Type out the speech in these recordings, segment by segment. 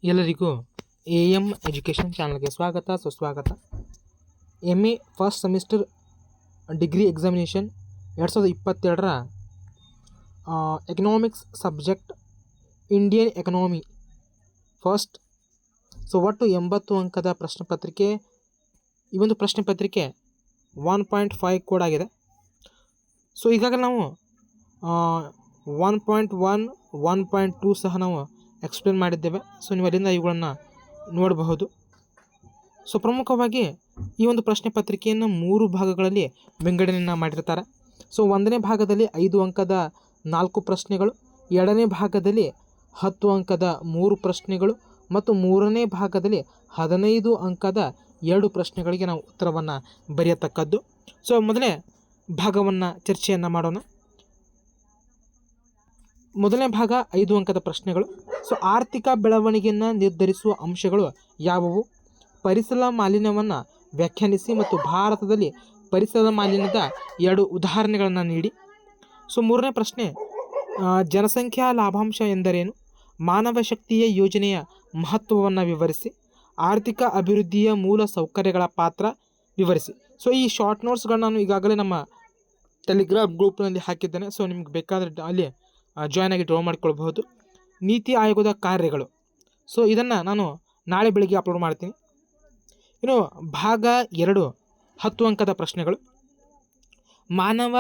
ಎಲ್ಲರಿಗೂ AM education ಚಾನಲ್ಗೆ ಸ್ವಾಗತ ಸುಸ್ವಾಗತ. MA first semester degree examination 2022ರ economics subject Indian economy first. ಒಟ್ಟು 80 ಅಂಕದ ಪ್ರಶ್ನೆ ಪತ್ರಿಕೆ. ಈ ಒಂದು ಪ್ರಶ್ನೆ ಪತ್ರಿಕೆ 1.5 ಕೋಡ್ ಆಗಿದೆ. ಈಗಾಗಲೇ ನಾವು 1.1 1.2 ಸಹ ನಾವು ಎಕ್ಸ್ಪ್ಲೇನ್ ಮಾಡಿದ್ದೇವೆ. ನೀವು ಅಲ್ಲಿಂದ ಇವುಗಳನ್ನು ನೋಡಬಹುದು. ಪ್ರಮುಖವಾಗಿ ಈ ಒಂದು ಪ್ರಶ್ನೆ ಪತ್ರಿಕೆಯನ್ನು 3 ಭಾಗಗಳಲ್ಲಿ ವಿಂಗಡಣೆಯನ್ನು ಮಾಡಿರ್ತಾರೆ. ಒಂದನೇ ಭಾಗದಲ್ಲಿ 5 ಅಂಕದ 4 ಪ್ರಶ್ನೆಗಳು, ಎರಡನೇ ಭಾಗದಲ್ಲಿ 10 ಅಂಕದ 3 ಪ್ರಶ್ನೆಗಳು ಮತ್ತು ಮೂರನೇ ಭಾಗದಲ್ಲಿ 15 ಅಂಕದ 2 ಪ್ರಶ್ನೆಗಳಿಗೆ ನಾವು ಉತ್ತರವನ್ನು ಬರೆಯತಕ್ಕದ್ದು. ಮೊದಲನೇ ಭಾಗವನ್ನು ಚರ್ಚೆಯನ್ನು ಮಾಡೋಣ. ಮೊದಲನೇ ಭಾಗ 5 ಅಂಕದ ಪ್ರಶ್ನೆಗಳು. ಆರ್ಥಿಕ ಬೆಳವಣಿಗೆಯನ್ನು ನಿರ್ಧರಿಸುವ ಅಂಶಗಳು ಯಾವುವು? ಪರಿಸರ ಮಾಲಿನ್ಯವನ್ನು ವ್ಯಾಖ್ಯಾನಿಸಿ ಮತ್ತು ಭಾರತದಲ್ಲಿ ಪರಿಸರ ಮಾಲಿನ್ಯದ 2 ಉದಾಹರಣೆಗಳನ್ನು ನೀಡಿ. ಮೂರನೇ ಪ್ರಶ್ನೆ, ಜನಸಂಖ್ಯಾ ಲಾಭಾಂಶ ಎಂದರೇನು? ಮಾನವ ಶಕ್ತಿಯ ಯೋಜನೆಯ ಮಹತ್ವವನ್ನು ವಿವರಿಸಿ. ಆರ್ಥಿಕ ಅಭಿವೃದ್ಧಿಯ ಮೂಲ ಸೌಕರ್ಯಗಳ ಪಾತ್ರ ವಿವರಿಸಿ. ಈ ಶಾರ್ಟ್ ನೋಟ್ಸ್ಗಳನ್ನ ನಾನು ಈಗಾಗಲೇ ನಮ್ಮ ಟೆಲಿಗ್ರಾಮ್ ಗ್ರೂಪ್ನಲ್ಲಿ ಹಾಕಿದ್ದೇನೆ. ನಿಮ್ಗೆ ಬೇಕಾದರೆ ಅಲ್ಲಿ ಜಾಯ್ನ್ ಆಗಿ ಡ್ರಾ ಮಾಡ್ಕೊಳ್ಬಹುದು. ನೀತಿ ಆಯೋಗದ ಕಾರ್ಯಗಳು, ಇದನ್ನು ನಾನು ನಾಳೆ ಬೆಳಿಗ್ಗೆ ಅಪ್ಲೋಡ್ ಮಾಡ್ತೀನಿ. ಇನ್ನು ಭಾಗ 2 10 ಅಂಕದ ಪ್ರಶ್ನೆಗಳು. ಮಾನವ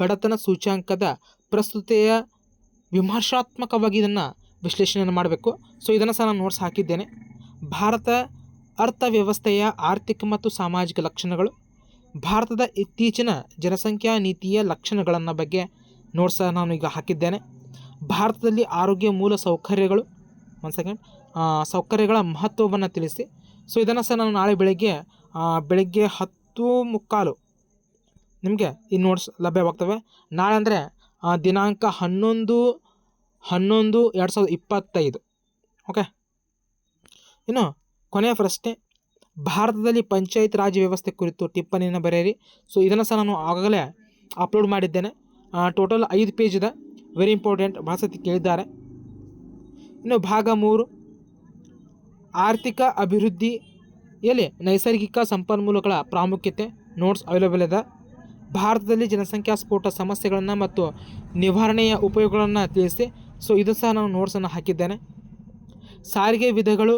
ಬಡತನ ಸೂಚ್ಯಂಕದ ಪ್ರಸ್ತುತೆಯ ವಿಮರ್ಶಾತ್ಮಕವಾಗಿ ಇದನ್ನು ವಿಶ್ಲೇಷಣೆಯನ್ನು ಮಾಡಬೇಕು. ಇದನ್ನು ಸಹ ನಾನು ನೋಟ್ಸ್ ಹಾಕಿದ್ದೇನೆ. ಭಾರತ ಅರ್ಥವ್ಯವಸ್ಥೆಯ ಆರ್ಥಿಕ ಮತ್ತು ಸಾಮಾಜಿಕ ಲಕ್ಷಣಗಳು, ಭಾರತದ ಇತ್ತೀಚಿನ ಜನಸಂಖ್ಯಾ ನೀತಿಯ ಲಕ್ಷಣಗಳನ್ನು ಬಗ್ಗೆ ನೋಟ್ಸ್ ಸಹ ನಾನು ಈಗ ಹಾಕಿದ್ದೇನೆ. ಭಾರತದಲ್ಲಿ ಆರೋಗ್ಯ ಮೂಲ ಸೌಕರ್ಯಗಳು, ಸೌಕರ್ಯಗಳ ಮಹತ್ವವನ್ನು ತಿಳಿಸಿ. ಇದನ್ನು ಸಹ ನಾನು ನಾಳೆ ಬೆಳಗ್ಗೆ 10:15 ನಿಮಗೆ ಈ ನೋಟ್ಸ್ ಲಭ್ಯವಾಗ್ತವೆ. ನಾಳೆ ಅಂದರೆ ದಿನಾಂಕ 11/11/2025. ಓಕೆ. ಇನ್ನು ಕೊನೆಯ ಪ್ರಶ್ನೆ, ಭಾರತದಲ್ಲಿ ಪಂಚಾಯತ್ ರಾಜ್ ವ್ಯವಸ್ಥೆ ಕುರಿತು ಟಿಪ್ಪಣಿಯನ್ನು ಬರೆಯಿರಿ. ಇದನ್ನು ಸಹ ನಾನು ಆಗಾಗಲೇ ಅಪ್ಲೋಡ್ ಮಾಡಿದ್ದೇನೆ. ಟೋಟಲ್ 5 ಪೇಜ್ ಇದೆ. ವೆರಿ ಇಂಪಾರ್ಟೆಂಟ್, ಭಾಳ ಸತಿ ಕೇಳಿದ್ದಾರೆ. ಇನ್ನು ಭಾಗ 3 ಆರ್ಥಿಕ ಅಭಿವೃದ್ಧಿಯಲ್ಲಿ ನೈಸರ್ಗಿಕ ಸಂಪನ್ಮೂಲಗಳ ಪ್ರಾಮುಖ್ಯತೆ. ನೋಟ್ಸ್ ಅವೈಲೇಬಲ್ ಇದೆ. ಭಾರತದಲ್ಲಿ ಜನಸಂಖ್ಯಾ ಸ್ಫೋಟ ಸಮಸ್ಯೆಗಳನ್ನು ಮತ್ತು ನಿವಾರಣೆಯ ಉಪಯೋಗಗಳನ್ನು ತಿಳಿಸಿ. ಇದು ಸಹ ನಾನು ನೋಟ್ಸನ್ನು ಹಾಕಿದ್ದೇನೆ. ಸಾರಿಗೆ ವಿಧಗಳು,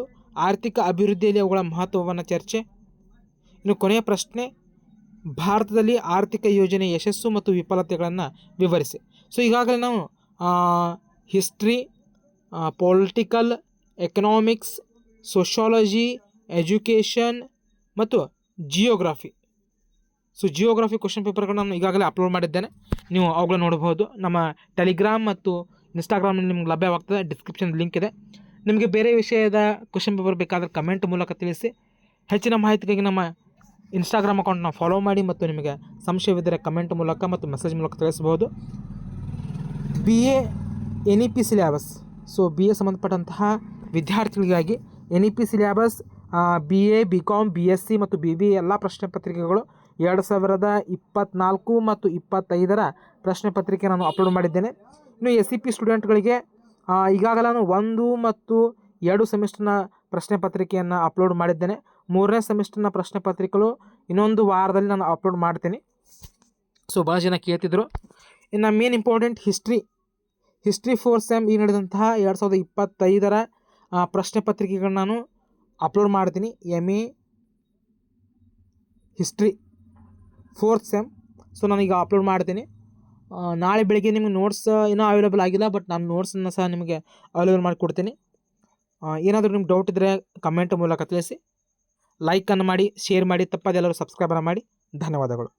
ಆರ್ಥಿಕ ಅಭಿವೃದ್ಧಿಯಲ್ಲಿ ಅವುಗಳ ಮಹತ್ವವನ್ನು ಚರ್ಚೆ. ಇನ್ನು ಕೊನೆಯ ಪ್ರಶ್ನೆ, ಭಾರತದಲ್ಲಿ ಆರ್ಥಿಕ ಯೋಜನೆ ಯಶಸ್ಸು ಮತ್ತು ವಿಫಲತೆಗಳನ್ನು ವಿವರಿಸಿ. ಈಗಾಗಲೇ ನಾವು history, political, economics, sociology, education ಮತ್ತು ಜಿಯೋಗ್ರಫಿ ಕ್ವಶನ್ ಪೇಪರ್ಗಳನ್ನು ನಾನು ಈಗಾಗಲೇ ಅಪ್ಲೋಡ್ ಮಾಡಿದ್ದೇನೆ. ನೀವು ಅವುಗಳನ್ನ ನೋಡಬಹುದು. ನಮ್ಮ ಟೆಲಿಗ್ರಾಮ್ ಮತ್ತು ಇನ್ಸ್ಟಾಗ್ರಾಮ್ನಲ್ಲಿ ನಿಮ್ಗೆ ಲಭ್ಯವಾಗ್ತದೆ. ಡಿಸ್ಕ್ರಿಪ್ಷನ್ ಲಿಂಕ್ ಇದೆ. ನಿಮಗೆ ಬೇರೆ ವಿಷಯದ ಕ್ವಶನ್ ಪೇಪರ್ ಬೇಕಾದರೆ ಕಮೆಂಟ್ ಮೂಲಕ ತಿಳಿಸಿ. ಹೆಚ್ಚಿನ ಮಾಹಿತಿಗಾಗಿ ನಮ್ಮ ಇನ್ಸ್ಟಾಗ್ರಾಮ್ ಅಕೌಂಟ್ನ ಫಾಲೋ ಮಾಡಿ ಮತ್ತು ನಿಮಗೆ ಸಂಶಯವಿದ್ದರೆ ಕಮೆಂಟ್ ಮೂಲಕ ಮತ್ತು ಮೆಸೇಜ್ ಮೂಲಕ ತಿಳಿಸಬಹುದು. BA NEP syllabus. BA ಸಂಬಂಧಪಟ್ಟಂತಹ ವಿದ್ಯಾರ್ಥಿಗಳಿಗಾಗಿ NEP syllabus, BA, BCom, BSc ಮತ್ತು BBA ಎಲ್ಲ ಪ್ರಶ್ನೆ ಪತ್ರಿಕೆಗಳು 2024 ಮತ್ತು 2025ರ ಪ್ರಶ್ನೆ ಪತ್ರಿಕೆ ನಾನು ಅಪ್ಲೋಡ್ ಮಾಡಿದ್ದೇನೆ. ಇನ್ನು SEP ಸ್ಟೂಡೆಂಟ್ಗಳಿಗೆ ಈಗಾಗಲೇ ನಾನು 1 ಮತ್ತು 2 ಸೆಮಿಸ್ಟರ್ನ ಪ್ರಶ್ನೆ ಪತ್ರಿಕೆಯನ್ನು ಅಪ್ಲೋಡ್ ಮಾಡಿದ್ದೇನೆ. 3ನೇ ಸೆಮಿಸ್ಟರ್ನ ಪ್ರಶ್ನೆ ಪತ್ರಿಕೆಗಳು ಇನ್ನೊಂದು ವಾರದಲ್ಲಿ ನಾನು ಅಪ್ಲೋಡ್ ಮಾಡ್ತೀನಿ. ಭಾಳ ಜನ ಕೇಳ್ತಿದ್ರು. ಇನ್ನು main important history 4th sem ಈ ನಡೆದಂತಹ 2025ರ ಪ್ರಶ್ನೆ ಪತ್ರಿಕೆಗಳನ್ನ ನಾನು ಅಪ್ಲೋಡ್ ಮಾಡ್ತೀನಿ. MA history 4th sem. ನಾನೀಗ ಅಪ್ಲೋಡ್ ಮಾಡ್ತೀನಿ. ನಾಳೆ ಬೆಳಗ್ಗೆ ನಿಮಗೆ ನೋಟ್ಸ್ ಇನ್ನೂ ಅವೈಲೇಬಲ್ ಆಗಿಲ್ಲ, ಬಟ್ ನಾನು ನೋಟ್ಸನ್ನು ಸಹ ನಿಮಗೆ ಅವೈಲೇಬಲ್ ಮಾಡಿಕೊಡ್ತೀನಿ. ಏನಾದರೂ ನಿಮ್ಗೆ ಡೌಟ್ ಇದ್ದರೆ ಕಮೆಂಟ್ ಮೂಲಕ ತಿಳಿಸಿ. ಲೈಕನ್ನು ಮಾಡಿ, ಶೇರ್ ಮಾಡಿ, ತಪ್ಪದೆ ಎಲ್ಲರೂ ಸಬ್ಸ್ಕ್ರೈಬನ್ನು ಮಾಡಿ. ಧನ್ಯವಾದಗಳು.